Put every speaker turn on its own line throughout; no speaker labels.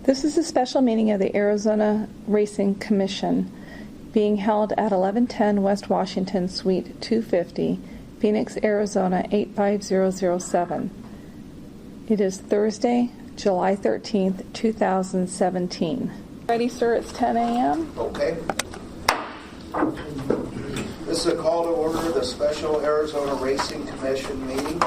This is a special meeting of the Arizona Racing Commission being held at 1110 West Washington, Suite 250, Phoenix, Arizona 85007. It is Thursday, July 13th, 2017. Ready, sir? It's 10 a.m.
Okay. This is a call to order the special Arizona Racing Commission meeting.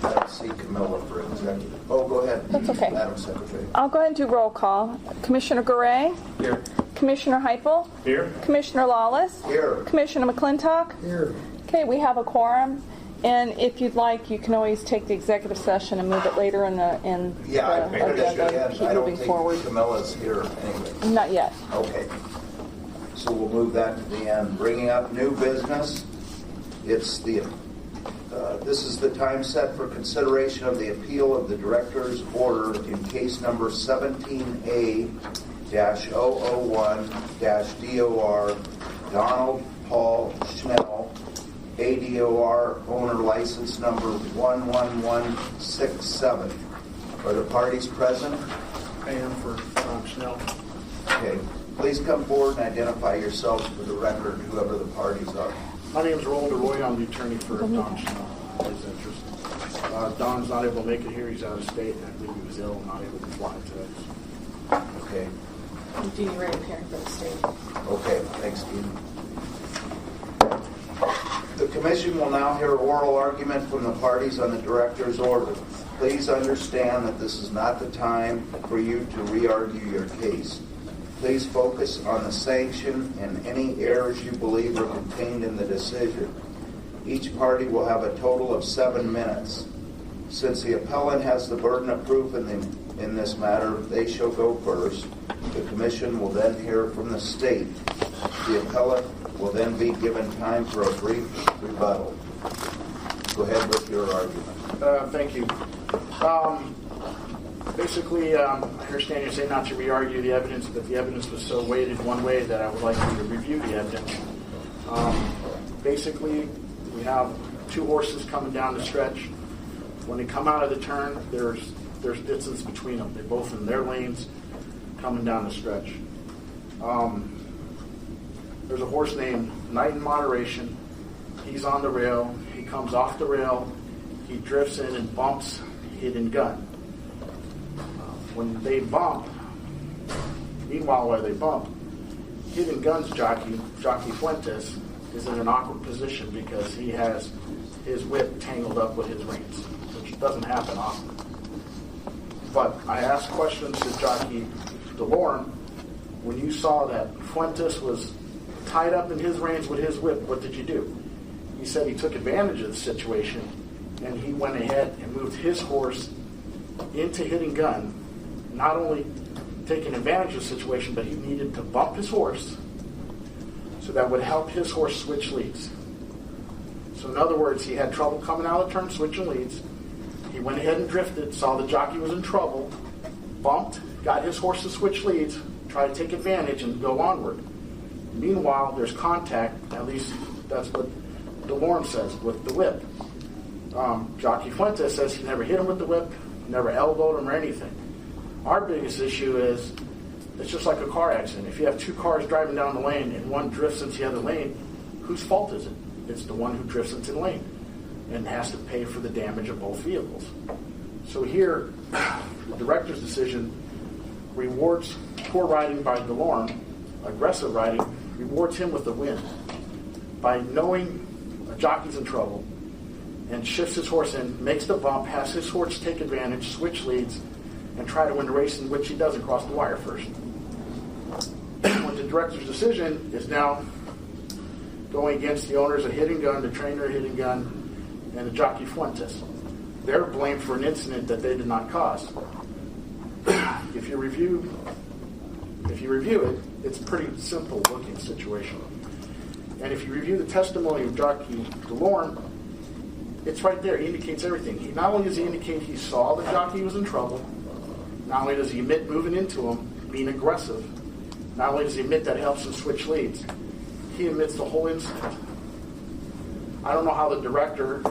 Let's see Camilla for executive. Oh, go ahead.
That's okay.
Madam Secretary.
I'll go ahead and do roll call. Commissioner Garay?
Here.
Commissioner Heupel?
Here.
Commissioner Lawless?
Here.
Commissioner McClintock?
Here.
Okay, we have a quorum. And if you'd like, you can always take the executive session and move it later in the agenda. Keep
I don't
moving
think
forward.
Camilla's here anyway.
Not yet.
Okay. So we'll move that to the end. Bringing up new business. It's this is the time set for consideration of the appeal of the director's order in case number 17A-001-DOR, Donald Paul Schnell, ADOR owner license number 11167. Are the parties present?
I am for Schnell.
Okay. Please come forward and identify yourselves for the record, whoever the parties are.
My name is Roland Roy. I'm the attorney for Don Schnell. His interest. Don's not able to make it here. He's out of state, and I believe he was ill and not able to fly today.
Okay.
Do you right appearing for the state?
Okay. Thanks, Steve. The commission will now hear oral argument from the parties on the director's order. Please understand that this is not the time for you to re-argue your case. Please focus on the sanction and any errors you believe are contained in the decision. Each party will have a total of 7 minutes. Since the appellant has the burden of proof in this matter, they shall go first. The commission will then hear from the state. The appellant will then be given time for a brief rebuttal. Go ahead with your argument.
Thank you. Basically, I understand you say not to re-argue the evidence, but the evidence was so weighted one way that I would like you to review the evidence. Basically, we have two horses coming down the stretch. When they come out of the turn, there's distance between them. They're both in their lanes coming down the stretch. There's a horse named Night in Moderation. He's on the rail. He comes off the rail. He drifts in and bumps Hidden Gun. When they bump, meanwhile while they bump, Hidden Gun's jockey Fuentes, is in an awkward position because he has his whip tangled up with his reins, which doesn't happen often. But I asked questions to jockey DeLorme. When you saw that Fuentes was tied up in his reins with his whip, what did you do? He said he took advantage of the situation and he went ahead and moved his horse into Hidden Gun, not only taking advantage of the situation, but he needed to bump his horse so that would help his horse switch leads. So in other words, he had trouble coming out of the turn, switching leads. He went ahead and drifted, saw the jockey was in trouble, bumped, got his horse to switch leads, tried to take advantage and go onward. Meanwhile, there's contact, at least that's what DeLorme says, with the whip. Jockey Fuentes says he never hit him with the whip, never elbowed him or anything. Our biggest issue is it's just like a car accident. If you have two cars driving down the lane and one drifts into the other lane, whose fault is it? It's the one who drifts into the lane and has to pay for the damage of both vehicles. So here, the director's decision rewards poor riding by DeLorme, aggressive riding, rewards him with the win by knowing a jockey's in trouble and shifts his horse in, makes the bump, has his horse take advantage, switch leads, and try to win the race, in which he doesn't cross the wire first. When the director's decision is now going against the owners of Hidden Gun, the trainer of Hidden Gun, and the jockey Fuentes. They're blamed for an incident that they did not cause. If you review it, it's a pretty simple looking situation. And if you review the testimony of jockey DeLorme, it's right there. He indicates everything. Not only does he indicate he saw the jockey was in trouble, not only does he admit moving into him, being aggressive, not only does he admit that helps him switch leads, he admits the whole incident. I don't know how the director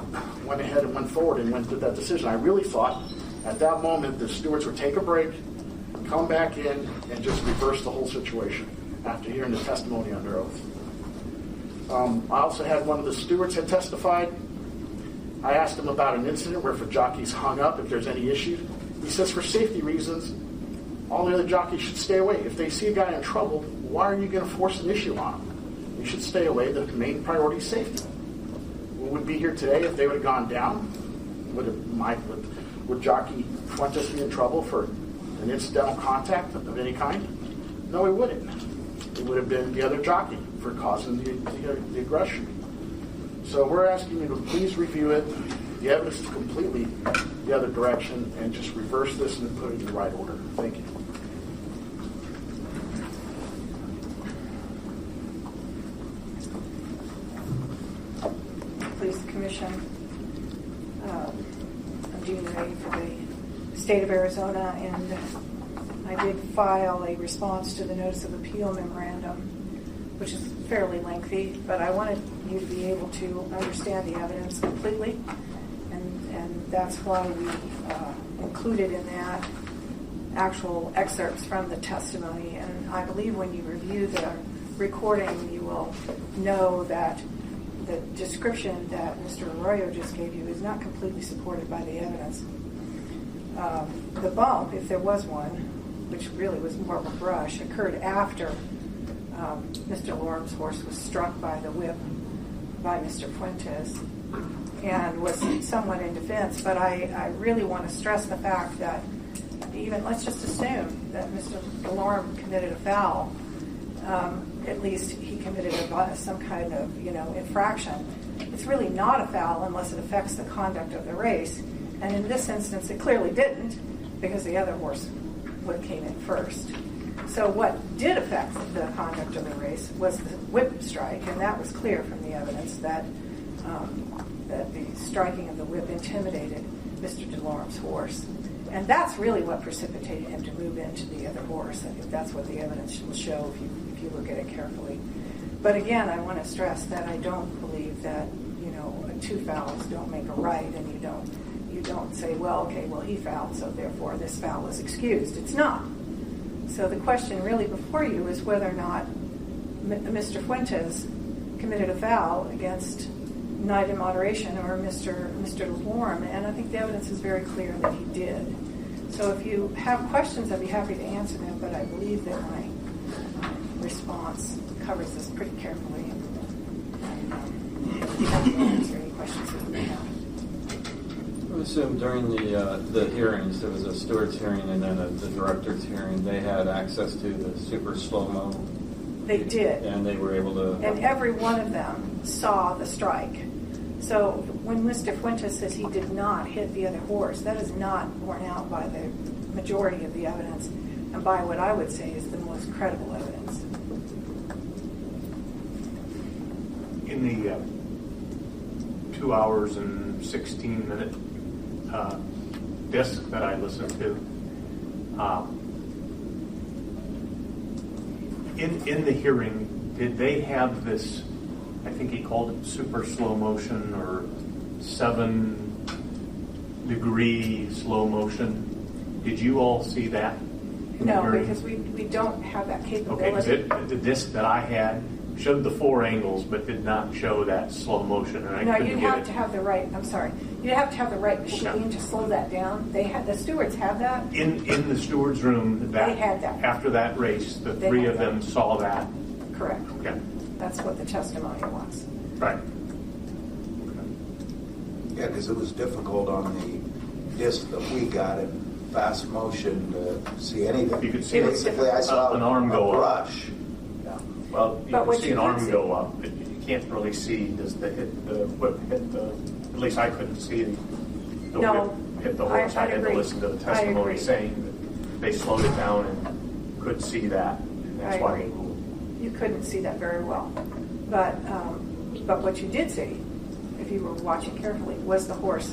went ahead and went forward and did that decision. I really thought At that moment, the stewards would take a break, come back in, and just reverse the whole situation after hearing the testimony under oath. I also had one of the stewards had testified. I asked him about an incident where if a jockey's hung up, if there's any issue. He says for safety reasons, all the other jockeys should stay away. If they see a guy in trouble, why are you going to force an issue on him? You should stay away. The main priority is safety. We wouldn't be here today if they would have gone down. Would Jockey Fuentes be in trouble for an incidental contact of any kind? No, he wouldn't. It would have been the other jockey for causing the aggression. So we're asking you to please review it. The evidence is completely the other direction, and just reverse this and put it in the right order. Thank you.
Police Commission. I'm Jean Ray for the state of Arizona, and I did file a response to the notice of appeal memorandum, which is fairly lengthy, but I wanted you to be able to understand the evidence completely, and that's why we included in that actual excerpts from the testimony. And I believe when you review the recording, you will know that the description that Mr. Arroyo just gave you is not completely supported by the evidence. The bump, if there was one, which really was more of a brush, occurred after Mr. Lorm's horse was struck by the whip by Mr. Fuentes and was somewhat in defense. But I really want to stress the fact that even, let's just assume that Mr. Lorm committed a foul, at least he committed some kind of, infraction. It's really not a foul unless it affects the conduct of the race. And in this instance, it clearly didn't, because the other horse would have came in first. So what did affect the conduct of the race was the whip strike, and that was clear from the evidence that the striking of the whip intimidated Mr. DeLorme's horse. And that's really what precipitated him to move into the other horse. I think that's what the evidence will show if you look at it carefully. But again, I want to stress that I don't believe that, two fouls don't make a right, and you don't say, he fouled, so therefore this foul is excused. It's not. So the question really before you is whether or not Mr. Fuentes committed a foul against Knight in moderation or Mr. Lorm, and I think the evidence is very clear that he did. So if you have questions, I'd be happy to answer them, but I believe that my response covers this pretty carefully. And happy to answer any questions that you may have.
I assume during the hearings, there was a steward's hearing and then the director's hearing, they had access to the super slow-mo?
They did.
And they were able to...
And every one of them saw the strike. So when Mr. Fuentes says he did not hit the other horse, that is not borne out by the majority of the evidence and by what I would say is the most credible evidence.
In the 2 hours and 16-minute disc that I listened to, in the hearing, did they have this, I think he called it super slow motion or 7-degree slow motion? Did you all see that?
No, because we don't have that capability.
Okay, because the disc that I had showed the 4 angles, but did not show that slow motion, and I couldn't
you'd
get
have to have the right. I'm sorry. You'd have to have the right machine to slow that down. The stewards have that.
In the steward's room.
They had that.
After that race, the
They
3
had
of them
that.
saw that.
Correct.
Okay.
That's what the testimony was.
Right.
Yeah, because it was difficult on the disc that we got in fast motion to see anything.
You could see
Basically, I saw
an arm go
a
up.
brush.
Yeah. Well, you
But
can
what
see
you
an
could
arm
see-
go up, but you can't really see does the whip hit the. At least I couldn't see the
No,
whip hit the horse. I had
agree.
to listen to the
I
testimony
agree.
saying that they slowed it down and could see that, and that's
I
why
agree.
they ruled.
You couldn't see that very well. But what you did see, if you were watching carefully, was the horse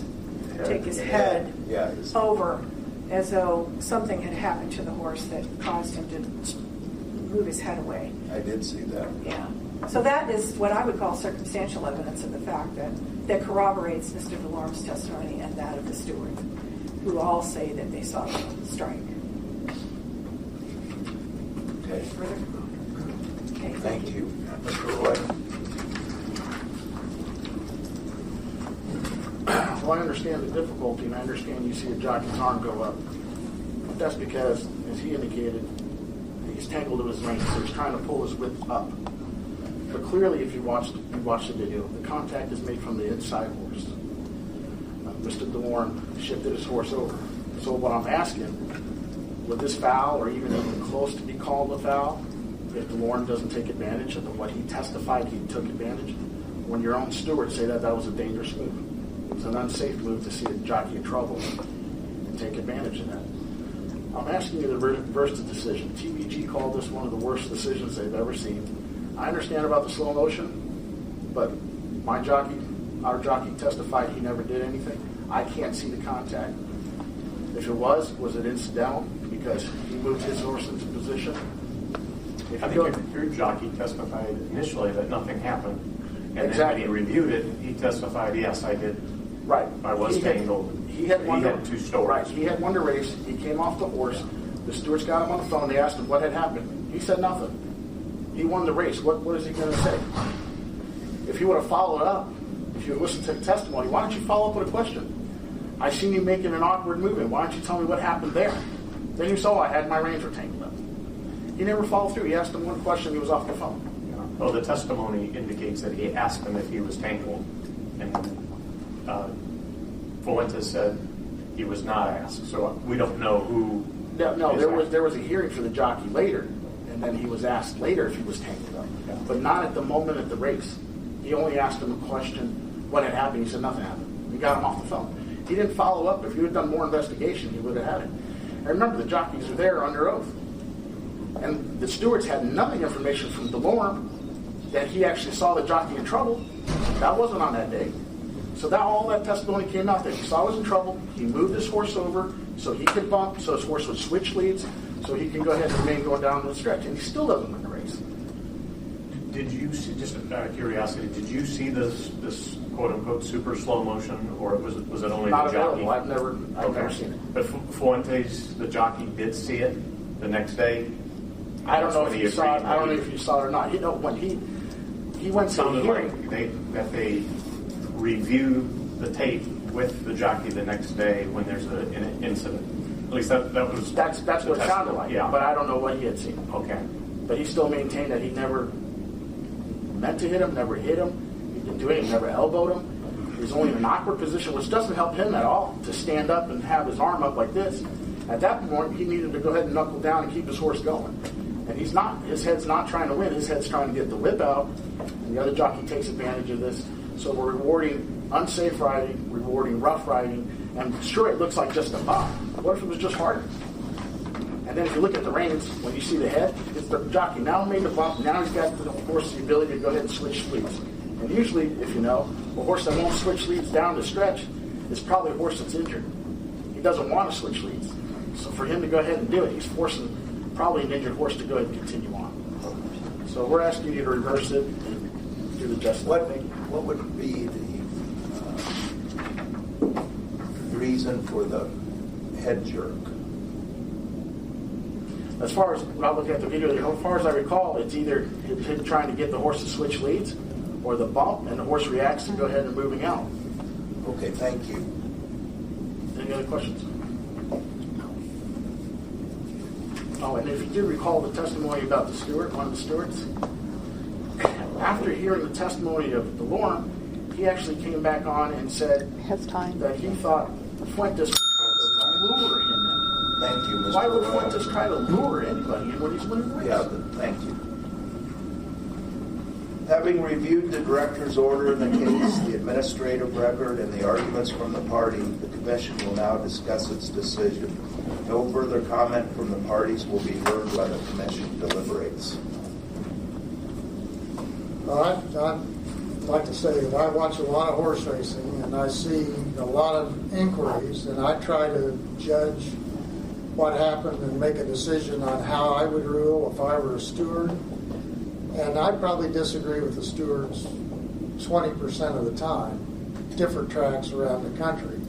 take his head
Yeah,
over as though something had happened to the horse that caused him to move his head away.
I did see that.
Yeah. So that is what I would call circumstantial evidence of the fact that corroborates Mr. DeLorme's testimony and that of the steward. who all say that they saw the strike.
Okay.
Further? Okay,
Thank you. Mr. Roy?
Well, I understand the difficulty, and I understand you see a jockey's arm go up. But that's because, as he indicated, he's tangled to his reins, so he's trying to pull his whip up. But clearly, if you watch the video, the contact is made from the inside horse. Mr. DeLorme shifted his horse over. So what I'm asking, would this foul, or even close to be called a foul, if DeLorme doesn't take advantage of what he testified he took advantage? When your own stewards say that was a dangerous move. It's an unsafe move to see a jockey in trouble and take advantage of that. I'm asking you to reverse the decision. TVG called this one of the worst decisions they've ever seen. I understand about the slow motion, but our jockey testified he never did anything. I can't see the contact. If it was it incidental because he moved his horse into position?
I think your jockey testified initially that nothing happened. And
Exactly.
then when he reviewed it, he testified, yes, I did.
Right.
I was tangled.
He had
two stories.
Right. He had won the race. He came off the horse. The stewards got him on the phone. They asked him what had happened. He said nothing. He won the race. What is he going to say? If he would have followed up, if you listened to the testimony, why don't you follow up with a question? I seen you making an awkward movement. Why don't you tell me what happened there? Then you saw I had my reins were tangled up. He never followed through. He asked him one question. He was off the phone.
Well, the testimony indicates that he asked him if he was tangled, and Fuentes said he was not asked. So we don't know who.
No, there was a hearing for the jockey later, and then he was asked later if he was tangled up, but not at the moment at the race. He only asked him a question, what had happened. He said nothing happened. He got him off the phone. He didn't follow up. If he had done more investigation, he would have had it. And remember, the jockeys are there under oath, and the stewards had nothing information from DeLorme that he actually saw the jockey in trouble. That wasn't on that day. So all that testimony came out that he saw he was in trouble. He moved his horse over so he could bump, so his horse would switch leads, so he can go ahead and remain going down the stretch. And he still doesn't win the race.
Did you see, just out of curiosity, did you see this quote unquote super slow motion, or was it only
Not
the jockey?
available. I've never seen it.
But Fuentes, the jockey, did see it the next day.
I don't know if you saw it. I don't know if you saw it or not. When he went to the hearing,
that they review the tape with the jockey the next day when there's an incident. At least that was
that's what it sounded like.
Yeah,
but I don't know what he had seen.
Okay.
But he still maintained that he never meant to hit him, never hit him. He didn't do anything, never elbowed him. He was only in an awkward position, which doesn't help him at all to stand up and have his arm up like this. At that point, he needed to go ahead and knuckle down and keep his horse going. And he's not. His head's not trying to win. His head's trying to get the whip out. And the other jockey takes advantage of this. So we're rewarding unsafe riding, rewarding rough riding, and sure, it looks like just a bump. What if it was just harder? And then if you look at the reins, when you see the head, it's the jockey now made the bump. Now he's got the horse the ability to go ahead and switch leads. And usually, if you know, a horse that won't switch leads down the stretch is probably a horse that's injured. He doesn't want to switch leads. So for him to go ahead and do it, he's forcing probably an injured horse to go ahead and continue on. So we're asking you to reverse it and do the justice.
What would be the reason for the head jerk?
As far as when I look at the video, as far as I recall, it's either him trying to get the horse to switch leads, or the bump, and the horse reacts to go ahead and moving out.
Okay, thank you.
Any other questions? Oh, and if you do recall the testimony about the steward, one of the stewards, after hearing the testimony of DeLorme, he actually came back on and said that he thought Fuentes was trying to lure him in.
Thank you, Mr.
Why would
Royal.
Fuentes try to lure anybody in when he's winning the race?
Yeah, thank you. Having reviewed the director's order in the case, the administrative record, and the arguments from the party, the commission will now discuss its decision. No further comment from the parties will be heard while the commission deliberates.
I'd like to say that I watch a lot of horse racing, and I see a lot of inquiries, and I try to judge what happened and make a decision on how I would rule if I were a steward. And I probably disagree with the stewards 20% of the time, different tracks around the country.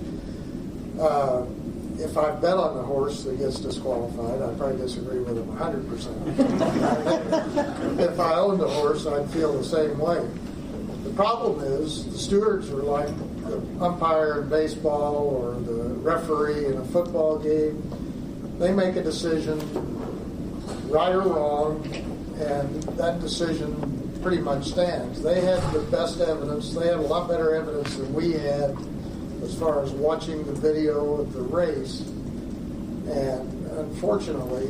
if I bet on the horse that gets disqualified, I'd probably disagree with him 100%. If I owned the horse, I'd feel the same way. The problem is the stewards are like the umpire in baseball or the referee in a football game. They make a decision, right or wrong, and that decision pretty much stands. They had the best evidence. They had a lot better evidence than we had as far as watching the video of the race. And unfortunately,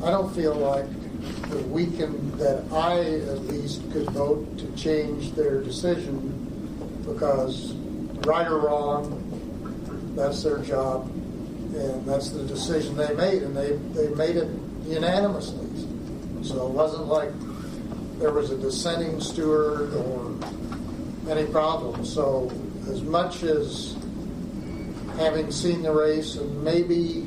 I don't feel like that I at least could vote to change their decision, because right or wrong, that's their job, and that's the decision they made, and they made it unanimously. So it wasn't like there was a dissenting steward or any problem. So as much as having seen the race and maybe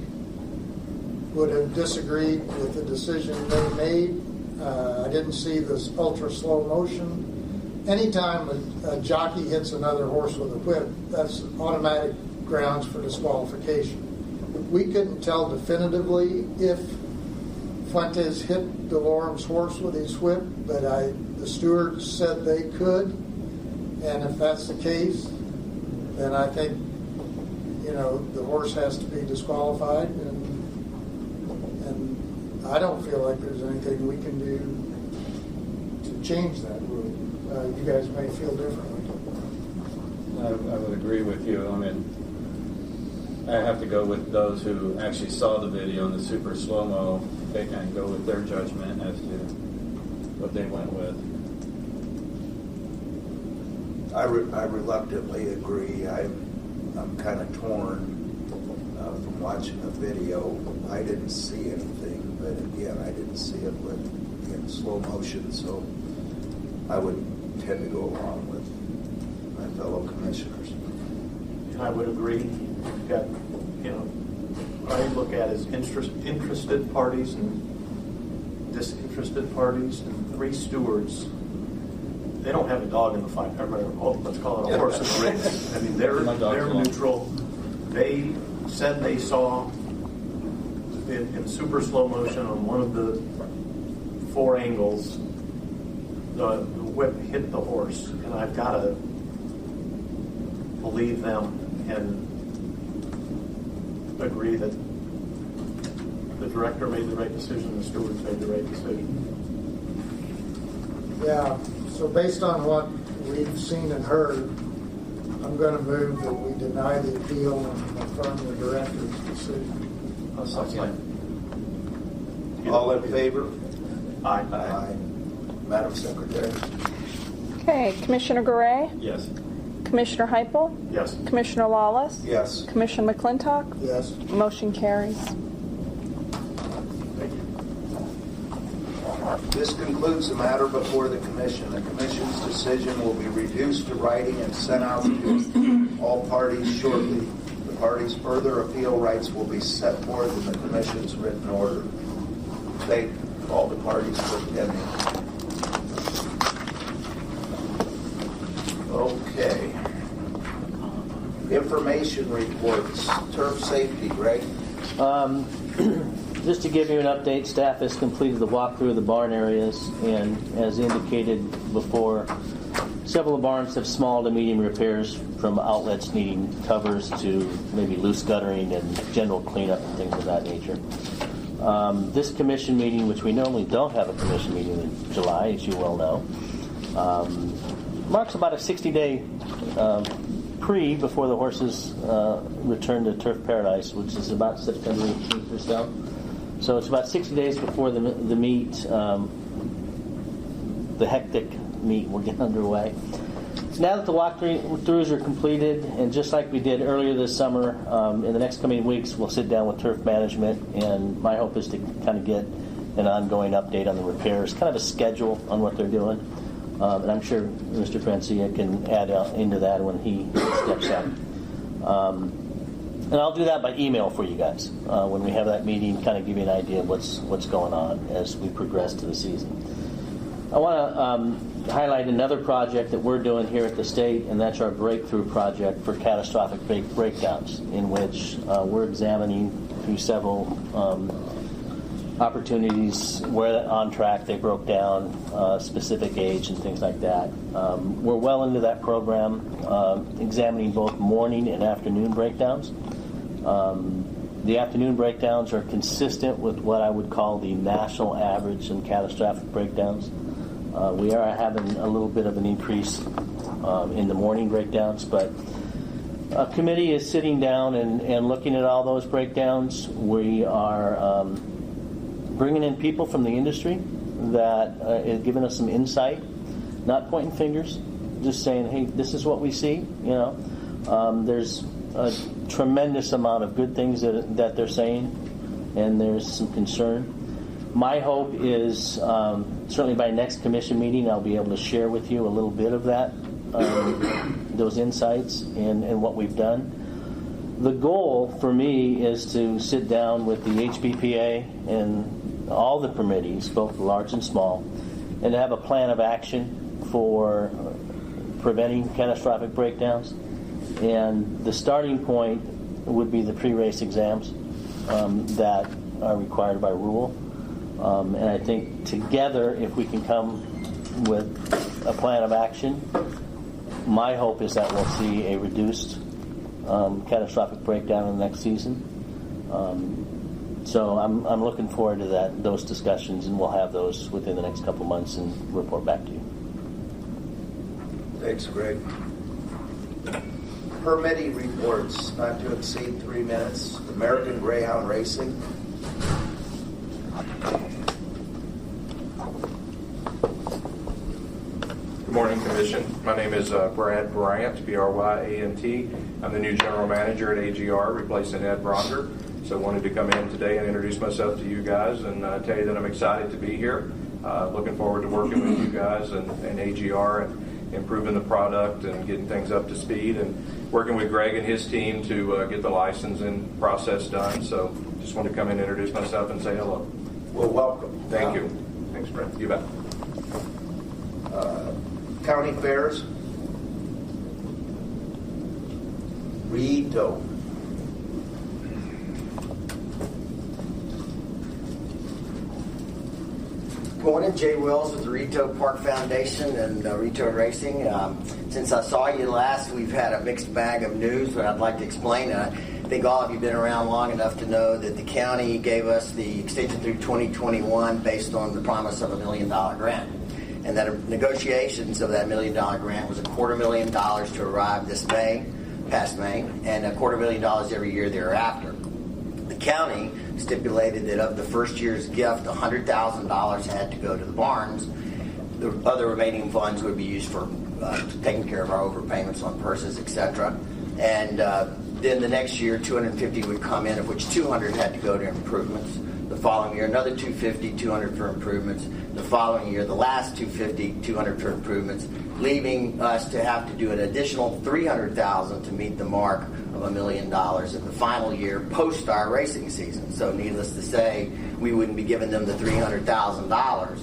would have disagreed with the decision they made, I didn't see this ultra slow motion. Anytime a jockey hits another horse with a whip, that's automatic grounds for disqualification. We couldn't tell definitively if Fuentes hit DeLorme's horse with his whip, but the stewards said they could, and if that's the case, then I think, the horse has to be disqualified, and I don't feel like there's anything we can do to change that rule. You guys may feel differently.
I would agree with you. I mean, I have to go with those who actually saw the video in the super slow-mo. They kind of go with their judgment as to what they went with.
I reluctantly agree. I'm kind of torn from watching the video. I didn't see anything, but again, I didn't see it in slow motion, so I would tend to go along with my fellow commissioners.
And I would agree. You've got, what I look at is interested parties and disinterested parties, and 3 stewards. They don't have a dog in the fight. Let's call it a horse in the race. I mean, they're neutral. They said they saw in super slow motion on one of the 4 angles the whip hit the horse, and I've got to believe them and agree that the director made the right decision, the stewards made the right decision.
Yeah, so based on what we've seen and heard, I'm going to move that we deny the appeal and affirm the director's decision.
I'll second.
All in favor?
Aye.
Aye. Madam Secretary?
Okay, Commissioner Garay,
Yes.
Commissioner Heupel,
Yes.
Commissioner Lawless,
Yes.
Commissioner McClintock,
Yes.
motion carries.
Thank you.
This concludes the matter before the Commission. The Commission's decision will be reduced to writing and sent out to all parties shortly. The parties' further appeal rights will be set forth in the Commission's written order. Thank all the parties for attending. Okay. Information reports. Turf safety, Greg?
Just to give you an update, staff has completed the walkthrough of the barn areas, and as indicated before, several of the barns have small to medium repairs, from outlets needing covers to maybe loose guttering and general cleanup and things of that nature. This commission meeting, which we normally don't have a commission meeting in July, as you well know, marks about a 60-day before the horses return to Turf Paradise, which is about September 18th or so. So it's about 60 days before the meet, the hectic meet will get underway. So now that the walkthroughs are completed, and just like we did earlier this summer, in the next coming weeks we'll sit down with turf management, and my hope is to kind of get an ongoing update on the repairs, kind of a schedule on what they're doing. And I'm sure Mr. Francia can add into that when he steps up. And I'll do that by email for you guys when we have that meeting, kind of give you an idea of what's going on as we progress to the season. I want to highlight another project that we're doing here at the state, and that's our breakthrough project for catastrophic breakdowns, in which we're examining through several opportunities where on track they broke down, specific age and things like that. We're well into that program, examining both morning and afternoon breakdowns. The afternoon breakdowns are consistent with what I would call the national average in catastrophic breakdowns. We are having a little bit of an increase in the morning breakdowns, but a committee is sitting down and looking at all those breakdowns. We are bringing in people from the industry that is giving us some insight, not pointing fingers, just saying, hey, this is what we see. There's a tremendous amount of good things that they're saying, and there's some concern. My hope is certainly by next commission meeting I'll be able to share with you a little bit of that, those insights and what we've done. The goal for me is to sit down with the HBPA and all the committees, both large and small, and to have a plan of action for preventing catastrophic breakdowns. And the starting point would be the pre-race exams that are required by rule. And I think together, if we can come with a plan of action, my hope is that we'll see a reduced catastrophic breakdown in the next season. So I'm looking forward to those discussions, and we'll have those within the next couple months and report back to you.
Thanks, Greg. Permitting reports not to exceed 3 minutes. American Greyhound Racing.
Good morning, Commission. My name is Brad Bryant, B-R-Y-A-N-T. I'm the new General Manager at AGR, replacing Ed Bronder. So I wanted to come in today and introduce myself to you guys and tell you that I'm excited to be here. Looking forward to working with you guys and AGR and improving the product and getting things up to speed and working with Greg and his team to get the licensing process done. So just wanted to come in and introduce myself and say hello.
Well, welcome.
Thank you. Thanks, Brent. You bet.
County Fairs. Reed Doe.
Morning, Jay Wills with the Rito Park Foundation and Rito Racing. Since I saw you last, we've had a mixed bag of news, but I'd like to explain. I think all of you have been around long enough to know that the county gave us the extension through 2021 based on the promise of $1 million grant. And that negotiations of that $1 million grant was $250,000 to arrive this May, past May, and $250,000 every year thereafter. The county stipulated that of the first year's gift, $100,000 had to go to the barns. The other remaining funds would be used for taking care of our overpayments on purses, etc. And then the next year, $250,000 would come in, of which $200,000 had to go to improvements. The following year, another $250,000, $200,000 for improvements. The following year, the last $250,000, $200,000 for improvements, leaving us to have to do an additional $300,000 to meet the mark of $1 million in the final year post our racing season. So needless to say, we wouldn't be giving them the $300,000.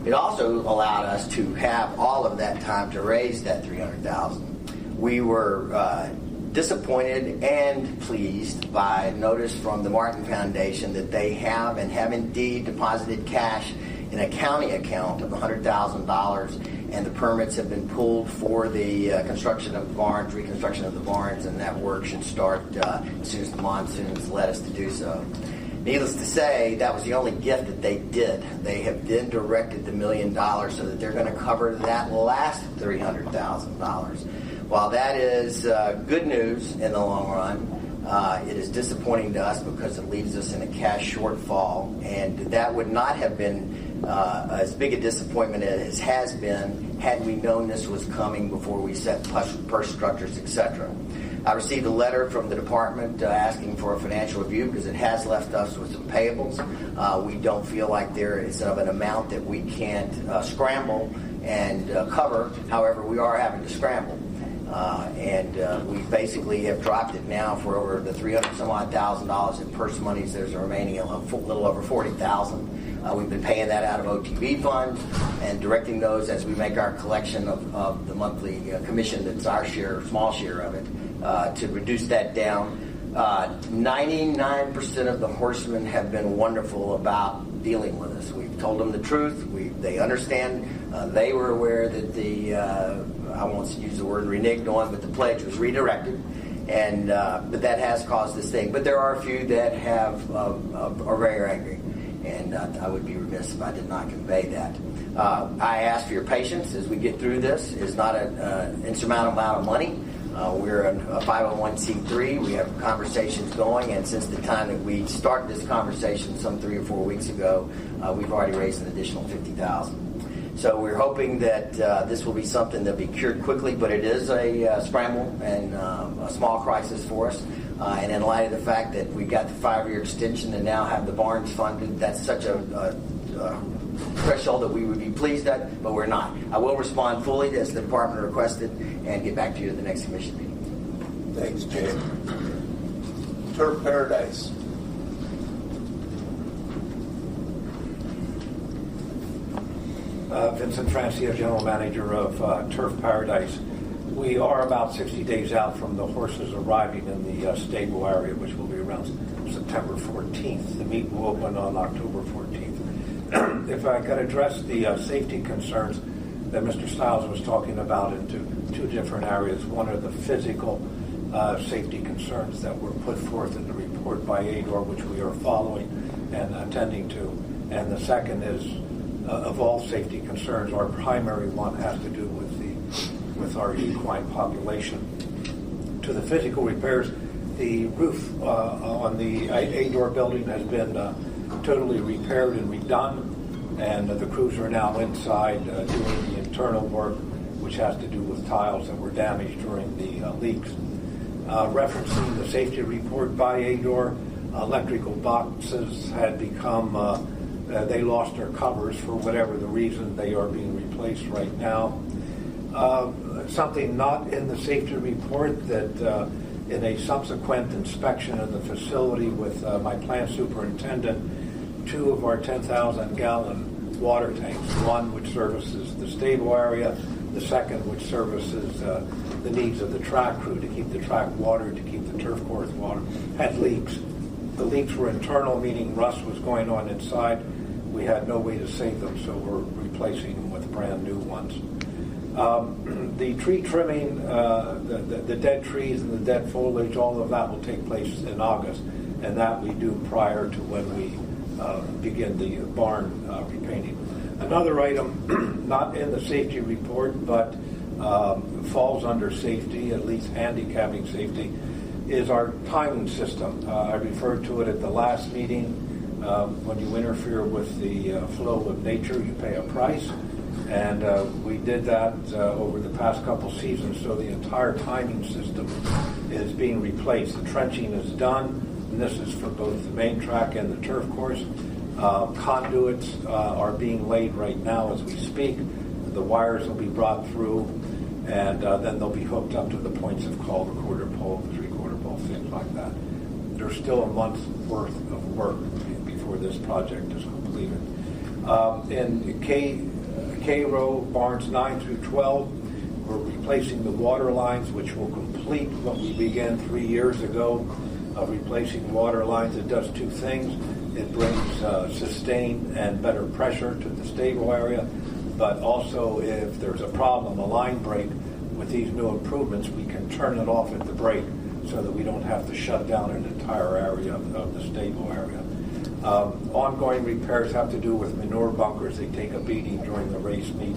It also allowed us to have all of that time to raise that $300,000. We were disappointed and pleased by notice from the Martin Foundation that they have and have indeed deposited cash in a county account of $100,000, and the permits have been pulled for the construction of the barns, reconstruction of the barns, and that work should start as soon as the monsoons let us to do so. Needless to say, that was the only gift that they did. They have then directed the $1 million so that they're going to cover that last $300,000. While that is good news in the long run, it is disappointing to us because it leaves us in a cash shortfall, and that would not have been as big a disappointment as has been had we known this was coming before we set purse structures, etc. I received a letter from the department asking for a financial review because it has left us with some payables. We don't feel like there is of an amount that we can't scramble and cover. However, we are having to scramble. And we basically have dropped it now for over the $300,000 in purse monies. There's a remaining a little over $40,000. We've been paying that out of OTB funds and directing those as we make our collection of the monthly commission that's our share, small share of it, to reduce that down. 99% of the horsemen have been wonderful about dealing with us. We've told them the truth. They understand. They were aware that I won't use the word reneged on, but the pledge was redirected. And but that has caused this thing. But there are a few that are very angry, and I would be remiss if I did not convey that. I ask for your patience as we get through this. It's not an insurmountable amount of money. We're a 501c3. We have conversations going, and since the time that we started this conversation some 3 or 4 weeks ago, we've already raised an additional $50,000. So we're hoping that this will be something that'll be cured quickly, but it is a scramble and a small crisis for us. And in light of the fact that we got the 5-year extension and now have the barns funded, that's such a threshold that we would be pleased at, but we're not. I will respond fully as the department requested and get back to you at the next commission meeting.
Thanks, Jay. Turf Paradise.
Vincent Francia, General Manager of Turf Paradise. We are about 60 days out from the horses arriving in the stable area, which will be around September 14th. The meet will open on October 14th. If I could address the safety concerns that Mr. Stiles was talking about into two different areas. One are the physical safety concerns that were put forth in the report by ADOR, which we are following and attending to. And the second is, of all safety concerns, our primary one has to do with our equine population. To the physical repairs, the roof on the ADOR building has been totally repaired and redone, and the crews are now inside doing the internal work, which has to do with tiles that were damaged during the leaks. Referencing the safety report by ADOR, electrical boxes had become, they lost their covers for whatever the reason. They are being replaced right now. Something not in the safety report that in a subsequent inspection of the facility with my plant superintendent, 2 of our 10,000-gallon water tanks, one which services the stable area, the second which services the needs of the track crew to keep the track watered, to keep the turf course watered, had leaks. The leaks were internal, meaning rust was going on inside. We had no way to save them, so we're replacing them with brand new ones. The tree trimming, the dead trees and the dead foliage, all of that will take place in August, and that we do prior to when we begin the barn repainting. Another item, not in the safety report, but falls under safety, at least handicapping safety, is our timing system. I referred to it at the last meeting. When you interfere with the flow of nature, you pay a price. And we did that over the past couple seasons, so the entire timing system is being replaced. The trenching is done, and this is for both the main track and the turf course. Conduits are being laid right now as we speak. The wires will be brought through, and then they'll be hooked up to the points of call, the quarter pole, the three-quarter pole, things like that. There's still a month's worth of work before this project is completed. In K-Row, barns 9 through 12, we're replacing the water lines, which will complete what we began 3 years ago of replacing water lines. It does 2 things. It brings sustain and better pressure to the stable area, but also if there's a problem, a line break, with these new improvements, we can turn it off at the break so that we don't have to shut down an entire area of the stable area. Ongoing repairs have to do with manure bunkers. They take a beating during the race meet.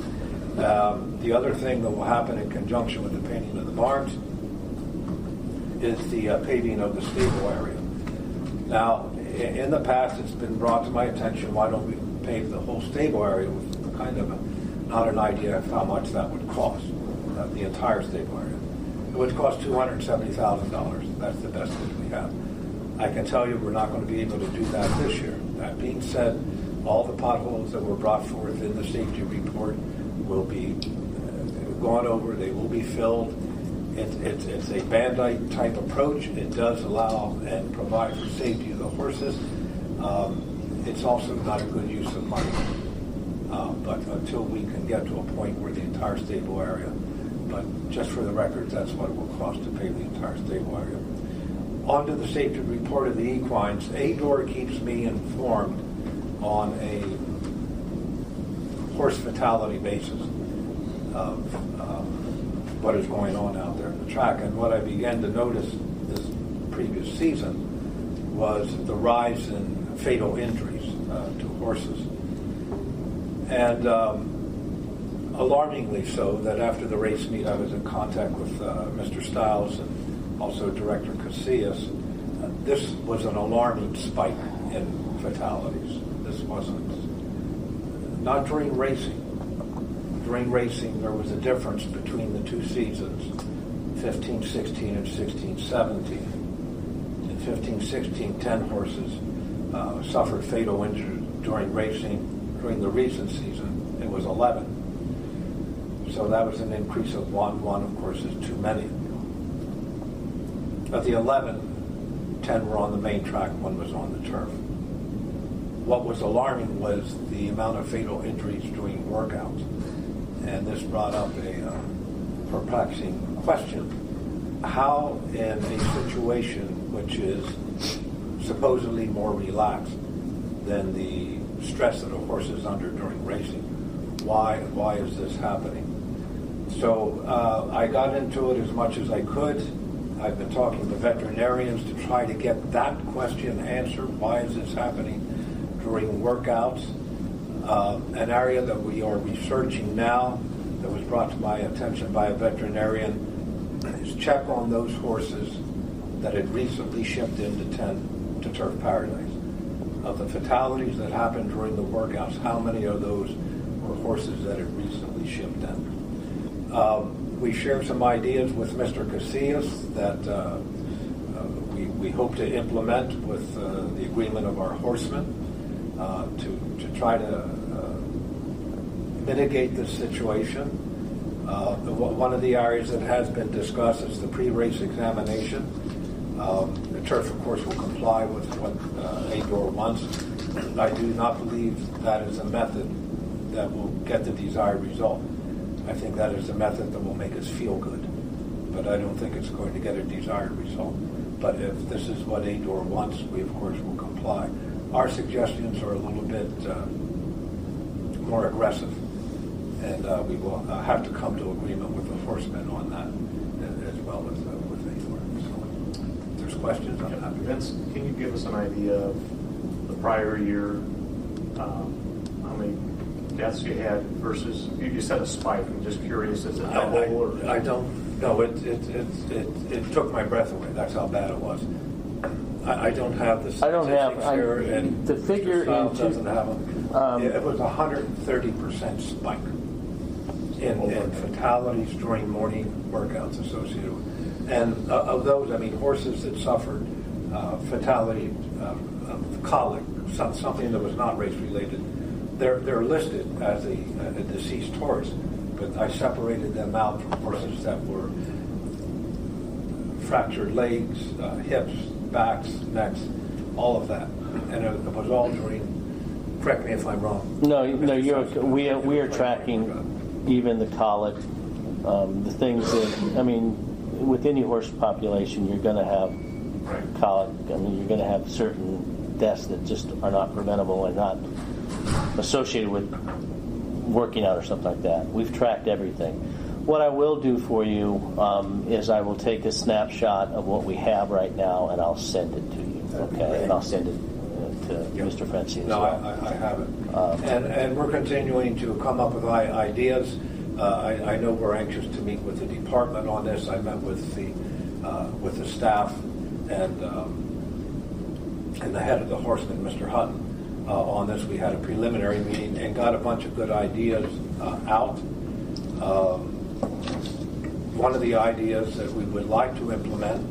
The other thing that will happen in conjunction with the painting of the barns is the paving of the stable area. Now, in the past, it's been brought to my attention, why don't we pave the whole stable area with kind of not an idea of how much that would cost, the entire stable area. It would cost $270,000. That's the best that we have. I can tell you we're not going to be able to do that this year. That being said, all the potholes that were brought forth in the safety report will be gone over. They will be filled. It's a Band-Aid type approach. It does allow and provide for safety of the horses. it's also not a good use of money. But until we can get to a point where the entire stable area, but just for the record, that's what it will cost to pave the entire stable area. On to the safety report of the equines. ADOR keeps me informed on a horse fatality basis of what is going on out there in the track. And what I began to notice this previous season was the rise in fatal injuries to horses. And alarmingly so, that after the race meet, I was in contact with Mr. Stiles and also Director Casillas. This was an alarming spike in fatalities. This wasn't, not during racing. During racing, there was a difference between the two seasons, 15-16 and 16-17. In 15-16, 10 horses suffered fatal injuries during racing. During the recent season, it was 11. So that was an increase of one. One, of course, is too many. Of the 11, 10 were on the main track, one was on the turf. What was alarming was the amount of fatal injuries during workouts. And this brought up a perplexing question. How, in a situation which is supposedly more relaxed than the stress that a horse is under during racing, why is this happening? So I got into it as much as I could. I've been talking to veterinarians to try to get that question answered. Why is this happening during workouts? An area that we are researching now that was brought to my attention by a veterinarian is check on those horses that had recently shipped into Turf Paradise. Of the fatalities that happened during the workouts, how many of those were horses that had recently shipped in? We shared some ideas with Mr. Casillas that we hope to implement with the agreement of our horsemen to try to mitigate this situation. One of the areas that has been discussed is the pre-race examination. The turf, of course, will comply with what ADOR wants. I do not believe that is a method that will get the desired result. I think that is a method that will make us feel good, but I don't think it's going to get a desired result. But if this is what ADOR wants, we, of course, will comply. Our suggestions are a little bit more aggressive, and we will have to come to agreement with the horsemen on that, as well as with ADOR. So, if there's questions on that.
Vince, can you give us an idea of the prior year, how many deaths you had versus, you said a spike, I'm just curious, is it double?
I don't know. It took my breath away. That's how bad it was. I don't have the statistics here, and
the figure
doesn't have them. It was 130% spike in fatalities during morning workouts associated with. And of those, I mean, horses that suffered fatality of colic, something that was not race related, they're listed as a deceased horse, but I separated them out from horses that were fractured legs, hips, backs, necks, all of that, and it was all during. Correct me if I'm wrong.
No, you're. We are tracking even the colic, the things that, I mean, with any horse population, you're going to have colic. I mean, you're going to have certain deaths that just are not preventable and not associated with working out or something like that. We've tracked everything. What I will do for you is I will take a snapshot of what we have right now and I'll send it to you. Okay, and I'll send it to Mr. Frenzy as well.
No, I have it. And we're continuing to come up with ideas. I know we're anxious to meet with the department on this. I met with the staff and the head of the horsemen, Mr. Hutton, on this. We had a preliminary meeting and got a bunch of good ideas out. One of the ideas that we would like to implement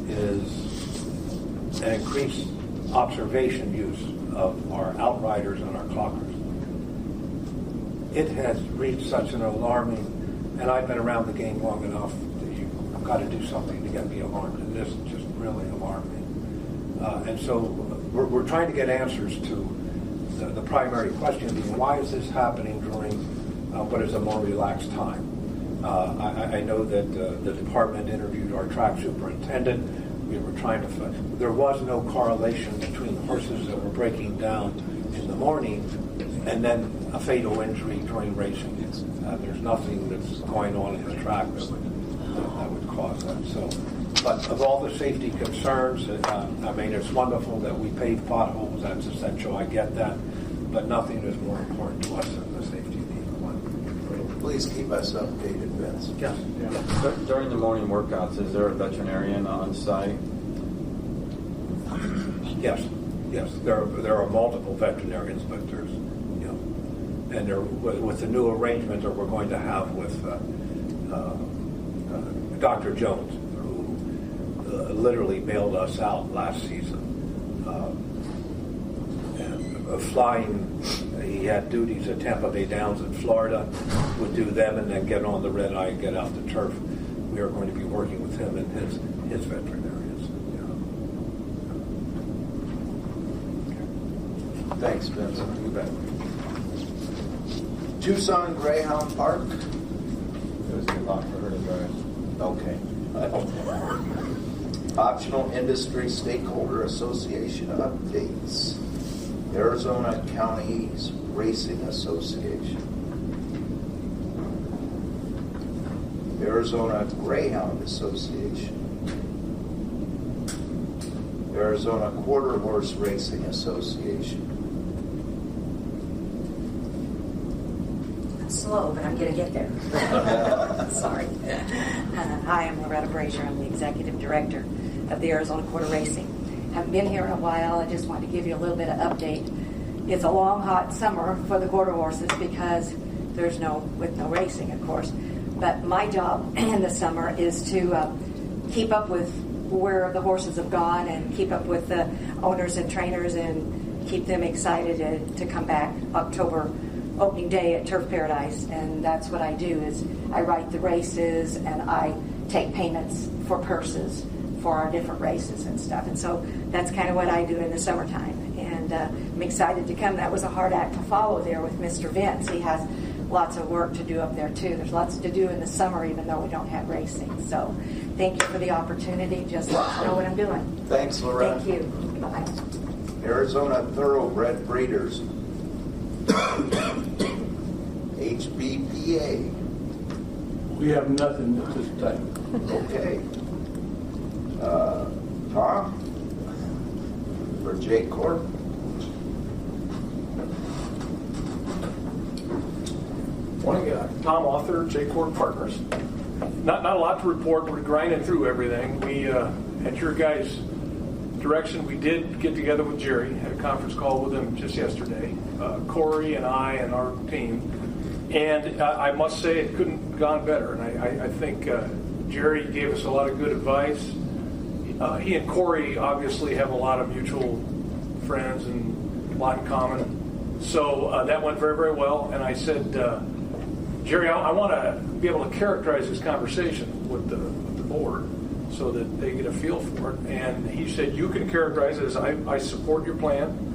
is an increased observation use of our outriders and our clockers. It has reached such an alarming, and I've been around the game long enough that you've got to do something to get me alarmed, and this just really alarmed me. And so we're trying to get answers to the primary question being, why is this happening during what is a more relaxed time? I know that the department interviewed our track superintendent. We were trying to find, there was no correlation between the horses that were breaking down in the morning and then a fatal injury during racing. There's nothing that's going on in the track that would cause that. So, but of all the safety concerns, I mean, it's wonderful that we pave potholes. That's essential. I get that, but nothing is more important to us than the safety of the equine.
Please keep us updated, Vince.
Yes.
During the morning workouts, is there a veterinarian on site?
Yes. There are multiple veterinarians, but there's, and there, with the new arrangement that we're going to have with Dr. Jones, who literally bailed us out last season. And flying, he had duties at Tampa Bay Downs in Florida, would do them and then get on the red eye and get out the turf. We are going to be working with him and his veterinarians.
Thanks, Vince.
You bet.
Tucson Greyhound Park.
It was too hot for her to drive.
Okay. Optional Industry Stakeholder Association updates. Arizona Counties Racing Association. Arizona Greyhound Association. Arizona Quarter Horse Racing Association.
I'm slow, but I'm going to get there. Sorry. Hi, I'm Loretta Brazier. I'm the Executive Director of the Arizona Quarter Racing. Haven't been here in a while. I just wanted to give you a little bit of update. It's a long, hot summer for the quarter horses because there's no racing, of course. But my job in the summer is to keep up with where the horses have gone and keep up with the owners and trainers and keep them excited to come back October opening day at Turf Paradise. And that's what I do is I write the races and I take payments for purses for our different races and stuff. And so that's kind of what I do in the summertime. And I'm excited to come. That was a hard act to follow there with Mr. Vince. He has lots of work to do up there too. There's lots to do in the summer even though we don't have racing. So thank you for the opportunity. Just let us know what I'm doing.
Thanks, Loretta.
Thank you. Bye.
Arizona Thoroughbred Breeders. HBPA.
We have nothing at this time.
Okay. Tom? For Jake Corp?
Morning, Tom Author, J-Cord Partners. Not a lot to report. We're grinding through everything. We, at your guys' direction, we did get together with Jerry, had a conference call with him just yesterday. Corey and I and our team. And I must say it couldn't have gone better. And I think Jerry gave us a lot of good advice. He and Corey obviously have a lot of mutual friends and a lot in common. So that went very, very well. And I said, Jerry, I want to be able to characterize this conversation with the board so that they get a feel for it. And he said, you can characterize it as I support your plan.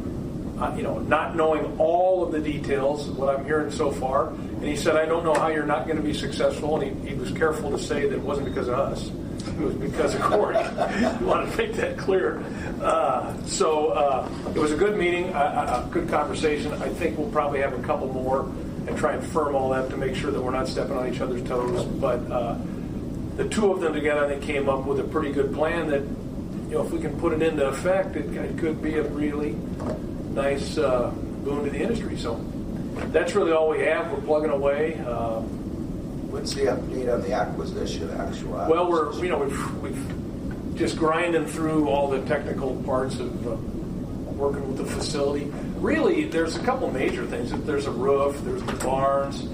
Not knowing all of the details of what I'm hearing so far. And he said, I don't know how you're not going to be successful. And he was careful to say that it wasn't because of us. It was because of Corey. He wanted to make that clear. So it was a good meeting, a good conversation. I think we'll probably have a couple more and try and firm all that to make sure that we're not stepping on each other's toes. But the two of them together, I think, came up with a pretty good plan that, if we can put it into effect, it could be a really nice boon to the industry. So that's really all we have. We're plugging away.
What's the update on the acquisition,
Well, we've just grinding through all the technical parts of working with the facility. Really, there's a couple major things. There's a roof, there's the barns,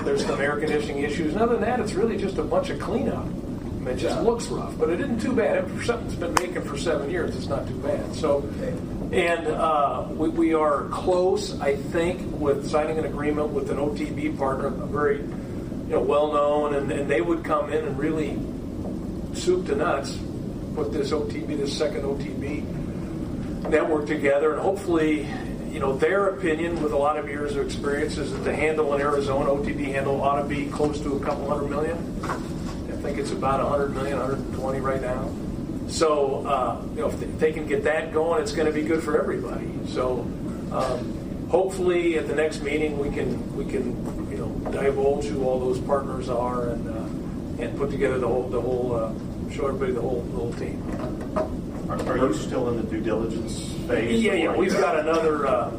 there's some air conditioning issues. And other than that, it's really just a bunch of cleanup. I mean, it just looks rough, but it isn't too bad. For something that's been making for 7 years, it's not too bad. So, and we are close, I think, with signing an agreement with an OTB partner, a very well-known, and they would come in and really soup to nuts, put this second OTB network together, and hopefully, their opinion with a lot of years of experience is that the handle in Arizona, OTB handle, ought to be close to $200 million. I think it's about 100 million, 120 right now. So, if they can get that going, it's going to be good for everybody. So, hopefully, at the next meeting, we can divulge who all those partners are and put together the whole show everybody the whole team.
Are you still in the due diligence phase?
Yeah. We've got another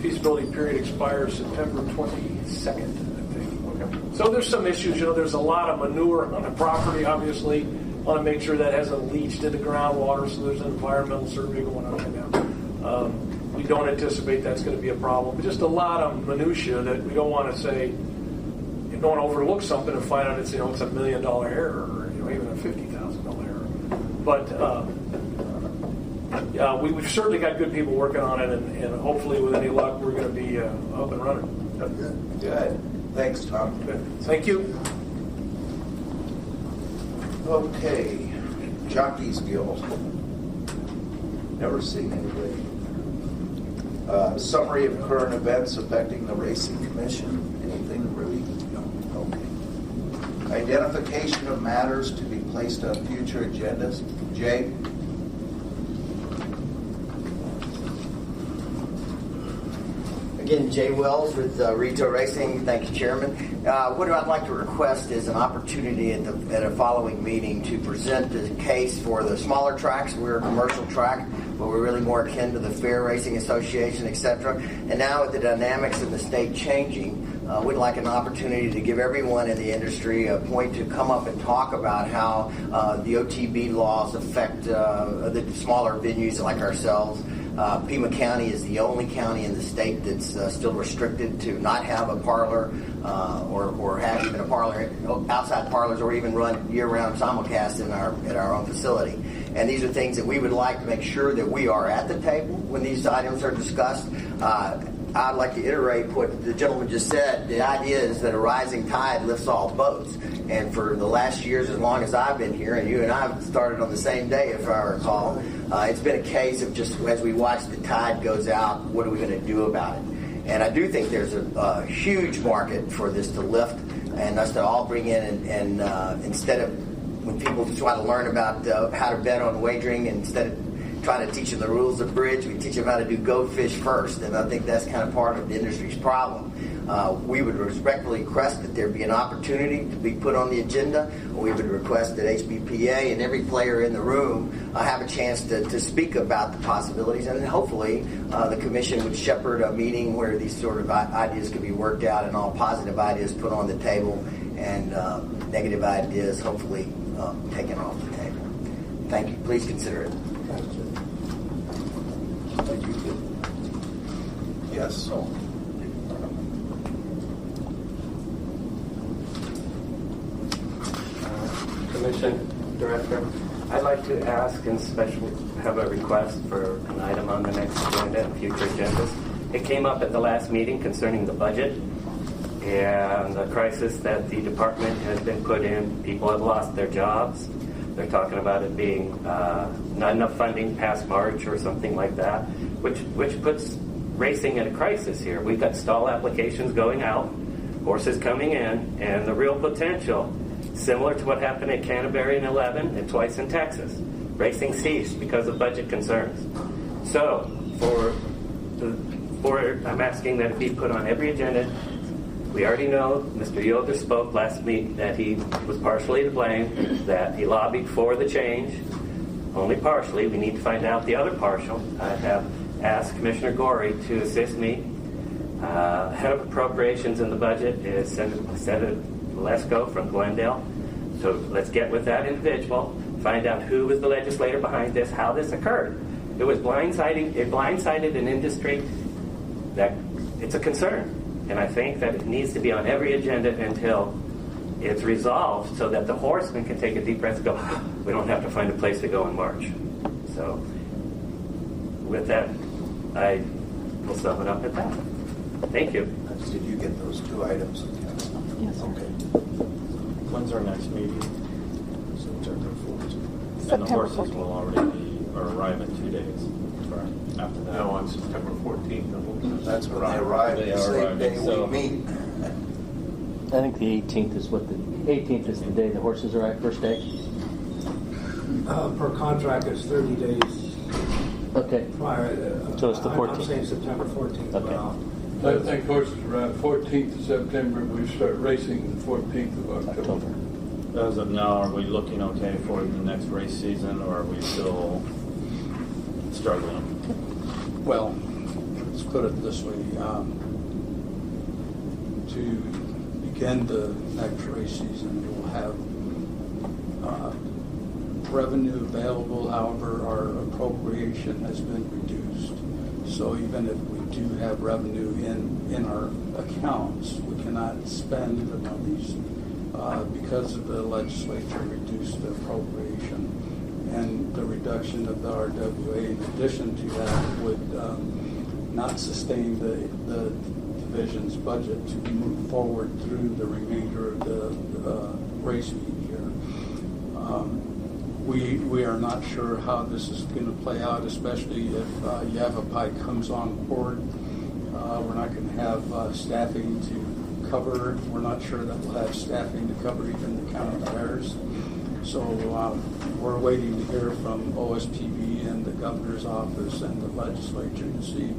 feasibility period expires September 22nd, I think.
Okay.
So there's some issues. There's a lot of manure on the property, obviously. Want to make sure that hasn't leached into groundwater, so there's an environmental survey going on right now. We don't anticipate that's going to be a problem. Just a lot of minutia that we don't want to say, you don't want to overlook something and find out it's a $1 million error, or even a $50,000 error. But we've certainly got good people working on it, and hopefully, with any luck, we're going to be up and running.
Good. Thanks, Tom.
Good. Thank you.
Okay, Jockeys Guild. Never seen anybody. Summary of current events affecting the Racing Commission. Anything really? No. Okay. Identification of matters to be placed on future agendas. Jay?
Again, Jay Wells with Retail Racing. Thank you, Chairman. What I'd like to request is an opportunity at a following meeting to present the case for the smaller tracks. We're a commercial track, but we're really more akin to the Fair Racing Association, etc. And now with the dynamics of the state changing, we'd like an opportunity to give everyone in the industry a point to come up and talk about how the OTB laws affect the smaller venues like ourselves. Pima County is the only county in the state that's still restricted to not have a parlor or have even a parlor, outside parlors, or even run year-round simulcast in our own facility. And these are things that we would like to make sure that we are at the table when these items are discussed. I'd like to iterate what the gentleman just said. The idea is that a rising tide lifts all boats. And for the last years, as long as I've been here, and you and I have started on the same day, if I recall, it's been a case of just as we watch the tide goes out, what are we going to do about it? And I do think there's a huge market for this to lift and us to all bring in and instead of when people try to learn about how to bet on wagering, instead of trying to teach them the rules of bridge, we teach them how to do go fish first. And I think that's kind of part of the industry's problem. We would respectfully request that there be an opportunity to be put on the agenda. We would request that HBPA and every player in the room have a chance to speak about the possibilities, and hopefully the commission would shepherd a meeting where these sort of ideas could be worked out and all positive ideas put on the table and negative ideas hopefully taken off the table. Thank you. Please consider it.
Thank you. Yes.
Commission Director, I'd like to ask and special have a request for an item on the next agenda and future agendas. It came up at the last meeting concerning the budget and the crisis that the department has been put in. People have lost their jobs. They're talking about it being not enough funding past March or something like that, which puts racing in a crisis here. We've got stall applications going out, horses coming in, and the real potential, similar to what happened at Canterbury in 11 and twice in Texas. Racing ceased because of budget concerns. So, I'm asking that it be put on every agenda. We already know Mr. Yoder spoke last week that he was partially to blame, that he lobbied for the change, only partially. We need to find out the other partial. I have asked Commissioner Gorey to assist me. Head of appropriations in the budget is Senator Lesko from Glendale. So let's get with that individual, find out who was the legislator behind this, how this occurred. It was blindsiding. It blindsided an industry that it's a concern. And I think that it needs to be on every agenda until it's resolved so that the horsemen can take a deep breath and go, we don't have to find a place to go in March. So with that, I will sum it up at that. Thank you.
Did you get those two items?
Yes, sir.
Okay.
When's our next meeting? September 4th. And the
September
horses
14th.
will already be or arrive in 2 days. After that.
No, on September 14th.
That's when they arrive, the same day we meet.
I think the 18th is the day the horses arrive, first day.
Per contract, it's 30 days
Okay.
prior.
So it's the 14th.
I'm saying September 14th.
Okay.
I think horses arrive 14th of September. We start racing the 14th of October.
As of now, are we looking okay for the next race season, or are we still struggling?
Well, let's put it this way. To begin the next race season, we'll have revenue available. However, our appropriation has been reduced. So even if we do have revenue in our accounts, we cannot spend the monies because of the legislature reduced the appropriation. And the reduction of the RWA, in addition to that, would not sustain the division's budget to move forward through the remainder of the racing year. We are not sure how this is going to play out, especially if Yavapai comes on board. We're not going to have staffing to cover. We're not sure that we'll have staffing to cover even the county fairs. So we're waiting to hear from OSPB and the governor's office and the legislature to see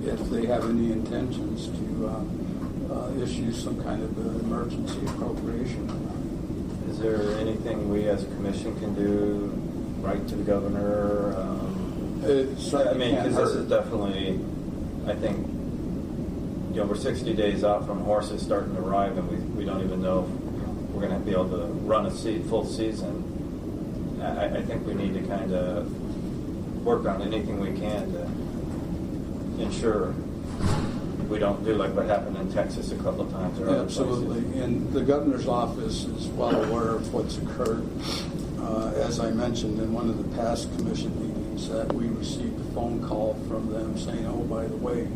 if they have any intentions to issue some kind of emergency appropriation.
Is there anything we as a commission can do, write to the governor? I mean, because this is definitely, I think, we're 60 days out from horses starting to arrive, and we don't even know if we're going to be able to run a full season. I think we need to kind of work on anything we can to ensure we don't do like what happened in Texas a couple of times. Or
absolutely. And the governor's office is well aware of what's occurred. As I mentioned in one of the past commission meetings, that we received a phone call from them saying, oh, by the way,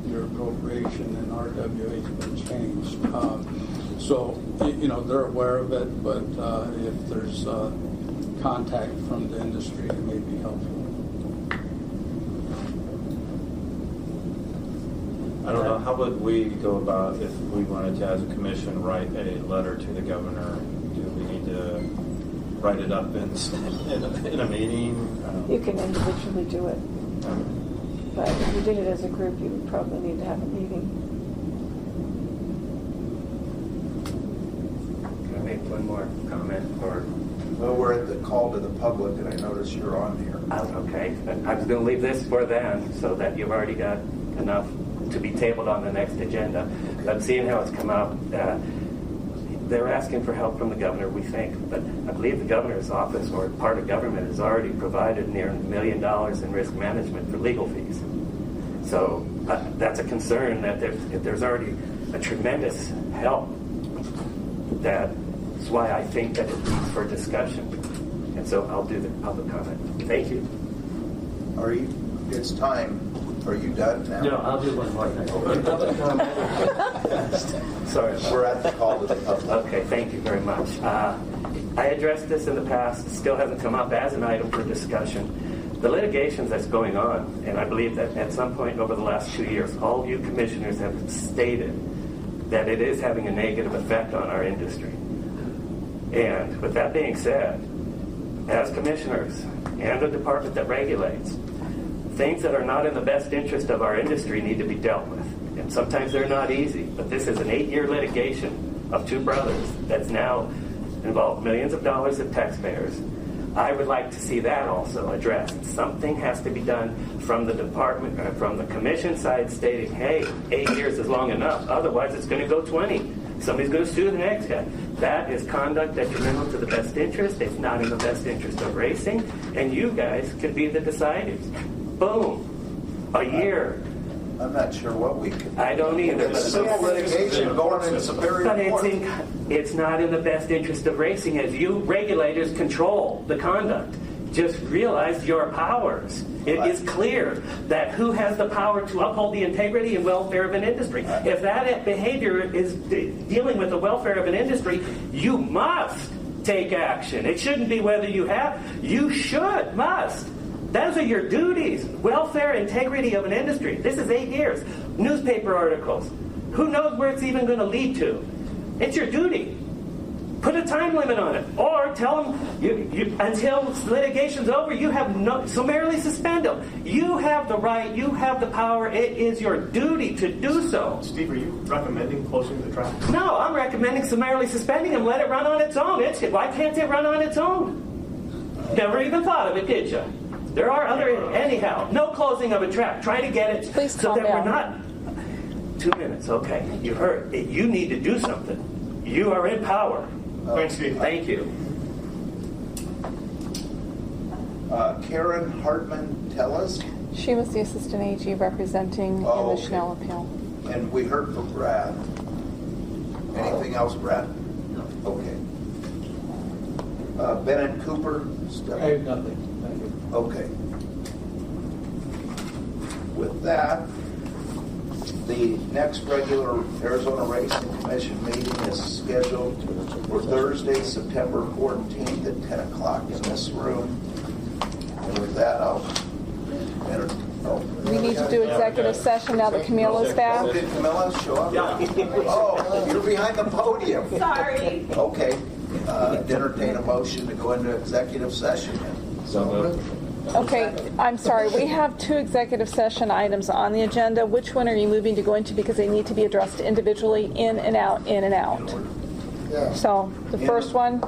your appropriation and RWA has been changed. So, they're aware of it, but if there's contact from the industry, it may be helpful.
I don't know, how would we go about if we wanted to, as a commission, write a letter to the governor? Do we need to write it up in a meeting?
You can individually do it. But if you did it as a group, you would probably need to have a meeting.
Can I make one more comment?
Well, we're at the call to the public, and I notice you're on here.
Okay. I was going to leave this for then, so that you've already got enough to be tabled on the next agenda. But seeing how it's come out, they're asking for help from the governor, we think. But I believe the governor's office, or part of government, has already provided near $1 million in risk management for legal fees. So that's a concern, that if there's already a tremendous help, that's why I think that it needs for discussion. And so I'll do the public comment. Thank you.
It's time. Are you done now?
No, I'll do one more thing. Public comment. Sorry.
We're at the call to the public.
Okay, thank you very much. I addressed this in the past. It still hasn't come up as an item for discussion. The litigations that's going on, and I believe that at some point over the last 2 years, all of you commissioners have stated that it is having a negative effect on our industry. And with that being said, as commissioners and the department that regulates, things that are not in the best interest of our industry need to be dealt with. And sometimes they're not easy, but this is an 8-year litigation of two brothers that's now involved millions of dollars of taxpayers. I would like to see that also addressed. Something has to be done from the department, from the commission side, stating, hey, 8 years is long enough, otherwise it's going to go 20. Somebody's going to sue the next guy. That is conduct detrimental to the best interest. It's not in the best interest of racing, and you guys could be the deciders. Boom. A year.
I'm not sure what we could.
I don't either.
It's civil litigation going in Superior Court.
It's not in the best interest of racing, as you regulators control the conduct. Just realize your powers. It is clear that who has the power to uphold the integrity and welfare of an industry. If that behavior is dealing with the welfare of an industry, you must take action. It shouldn't be whether you have. You must. Those are your duties. Welfare, integrity of an industry. This is 8 years. Newspaper articles. Who knows where it's even going to lead to? It's your duty. Put a time limit on it. Or tell them, until litigation's over, you have no, summarily suspend them. You have the right, you have the power, it is your duty to do so.
Steve, are you recommending closing the track?
No, I'm recommending summarily suspending them, let it run on its own. Why can't it run on its own? Never even thought of it, did you? There are other, anyhow, no closing of a track. Try to get it
Please
so
calm
that
down.
we're not. 2 minutes, okay. You heard. You need to do something. You are in power.
Thanks, Steve.
Thank you.
Karen Hartman Tellez,
She was the assistant AG representing in the
okay.
Schnell appeal.
and we heard from Brad. Anything else, Brad? No. Okay. Bennett Cooper?
I have nothing. Thank you.
Okay. With that, the next regular Arizona Racing Commission meeting is scheduled for Thursday, September 14th at 10 o'clock in this room. And with that,
We need to do executive session now that Camila's back.
Oh, did Camilla show up? Oh, you're behind the podium.
Sorry.
Okay. Entertain a motion to go into executive session.
So moved.
Okay, I'm sorry. We have 2 executive session items on the agenda. Which one are you moving to go into because they need to be addressed individually, in and out, in and out?
Yeah.
So the first one,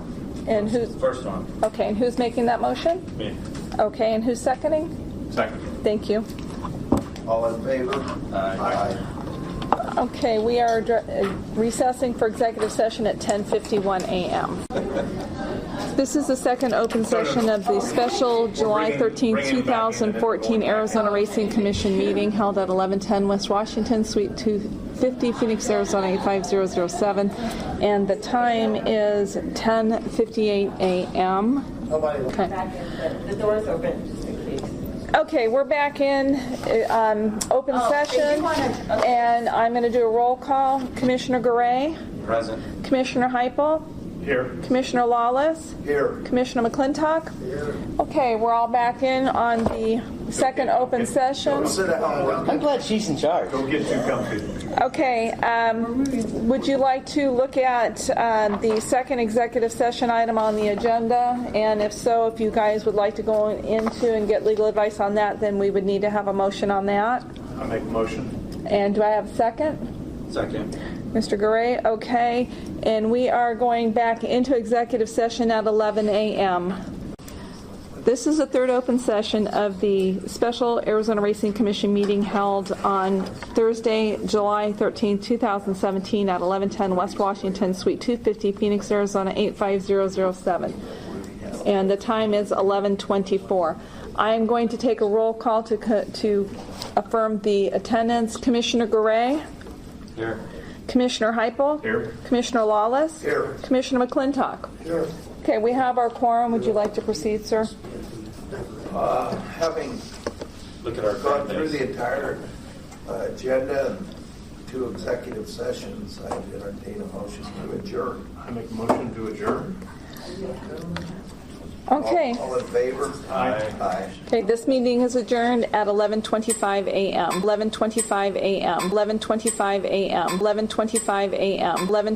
and who's
First one.
okay? And who's making that motion?
Me.
Okay, and who's seconding?
Second.
Thank you.
All in favor?
Aye.
Okay, we are recessing for executive session at 10:51 a.m. This is the second open session of the special July 13, 2014 Arizona Racing Commission meeting held at 1110 West Washington, Suite 250, Phoenix, Arizona 85007. And the time is 10:58 a.m.
Nobody will.
Okay.
The door's open, just in case.
Okay, we're back in open session, and I'm going to do a roll call. Commissioner Garay,
Present.
Commissioner Heupel,
Here.
Commissioner Lawless,
Here.
Commissioner McClintock. Okay, we're all back in on the second open session.
Sit down.
I'm glad she's in charge.
Don't get too comfy.
Okay, would you like to look at the second executive session item on the agenda? And if so, if you guys would like to go into and get legal advice on that, then we would need to have a motion on that.
I make a motion.
And do I have a second?
Second.
Mr. Garay, okay. And we are going back into executive session at 11 a.m. This is the third open session of the special Arizona Racing Commission meeting held on Thursday, July 13, 2017 at 1110 West Washington, Suite 250, Phoenix, Arizona 85007. And the time is 11:24. I am going to take a roll call to affirm the attendance. Commissioner Garay?
Here.
Commissioner Heupel?
Here.
Commissioner Lawless?
Here.
Commissioner McClintock?
Here.
Okay, we have our quorum. Would you like to proceed, sir?
Having
Look at our
gone
fan
through
base.
the entire agenda and 2 executive sessions, I entertain a motion to adjourn.
I make a motion to adjourn.
Okay.
All in favor?
Aye.
Aye.
Okay, this meeting is adjourned at 11:25 a.m. 11:25 a.m. 11:25 a.m. 11:25 a.m. 11.